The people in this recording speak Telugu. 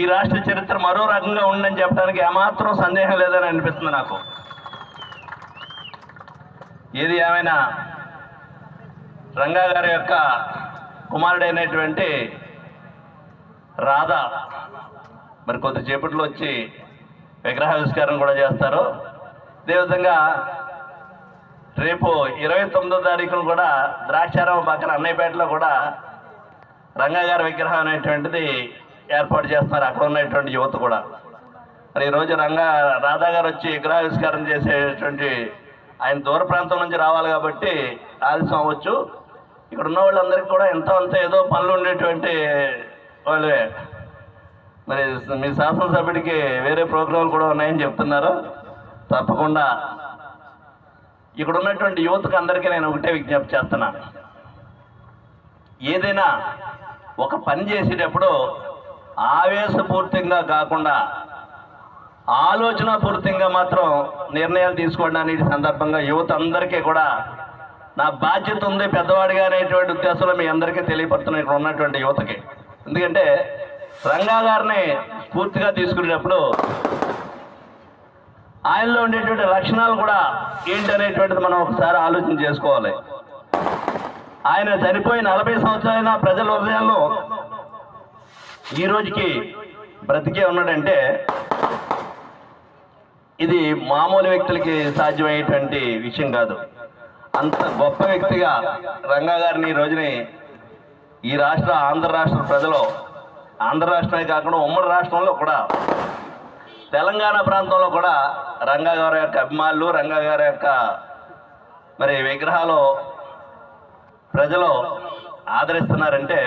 ఈ రాష్ట్ర చరిత్ర మరో రకంగా ఉందని చెప్పడానికి ఏమాత్రం సందేహం లేదని అనిపిస్తుంది నాకు. ఏది ఏమైనా రంగా గారి యొక్క కుమారుడైనటువంటి రాధా మరి కొద్దిసేపట్లో వచ్చి విగ్రహావిష్కరణ కూడా చేస్తారు. అదేవిధంగా రేపు 29వ తారీఖున కూడా ద్రాక్షారామ పక్కన అన్నయ్యపేటలో కూడా రంగా గారి విగ్రహం అనేటువంటిది ఏర్పాటు చేస్తున్నారు అక్కడ ఉన్నటువంటి యువత కూడా. మరి ఈరోజు రాధా గారు వచ్చి విగ్రహావిష్కరణ చేసేటువంటి ఆయన దూర ప్రాంతం నుంచి రావాలి కాబట్టి ఆలస్యం అవ్వచ్చు. ఇక్కడ ఉన్న వాళ్ళందరికీ కూడా ఎంతో అంత ఏదో పనులు ఉండేటువంటి వాళ్ళే. మరి మీ శాసనసభ్యుడికి వేరే ప్రోగ్రాంలు కూడా ఉన్నాయని చెప్తున్నారు. తప్పకుండా ఇక్కడ ఉన్నటువంటి యువతకు అందరికీ నేను ఒకటే విజ్ఞప్తి చేస్తున్నా, ఏదైనా ఒక పని చేసేటప్పుడు ఆవేశపూర్తిగా కాకుండా ఆలోచనాపూర్తిగా మాత్రం నిర్ణయాలు తీసుకోవడానికి సందర్భంగా యువత అందరికీ కూడా నా బాధ్యత ఉంది పెద్దవాడిగా అనేటువంటి ఉద్దేశంలో మీ అందరికీ తెలియపడుతున్న ఇక్కడ ఉన్నటువంటి యువతకి. ఎందుకంటే రంగా గారిని స్ఫూర్తిగా తీసుకునేటప్పుడు ఆయనలో ఉండేటువంటి లక్షణాలు కూడా ఏంటనేటువంటిది మనం ఒకసారి ఆలోచన చేసుకోవాలి. ఆయన చనిపోయి 40 సంవత్సరాలైన ప్రజల హృదయాల్లో ఈ రోజుకి బ్రతికే ఉన్నాడంటే ఇది మామూలు వ్యక్తులకి సాధ్యమయ్యేటువంటి విషయం కాదు. అంత గొప్ప వ్యక్తిగా రంగా గారిని ఈ రోజుని ఈ ఆంధ్ర రాష్ట్ర ప్రజలు, ఆంధ్ర రాష్ట్రమే కాకుండా ఉమ్మడి రాష్ట్రంలో కూడా తెలంగాణ ప్రాంతంలో కూడా రంగా గారి యొక్క అభిమానులు, రంగా గారి యొక్క మరి విగ్రహాలు ప్రజలు ఆదరిస్తున్నారంటే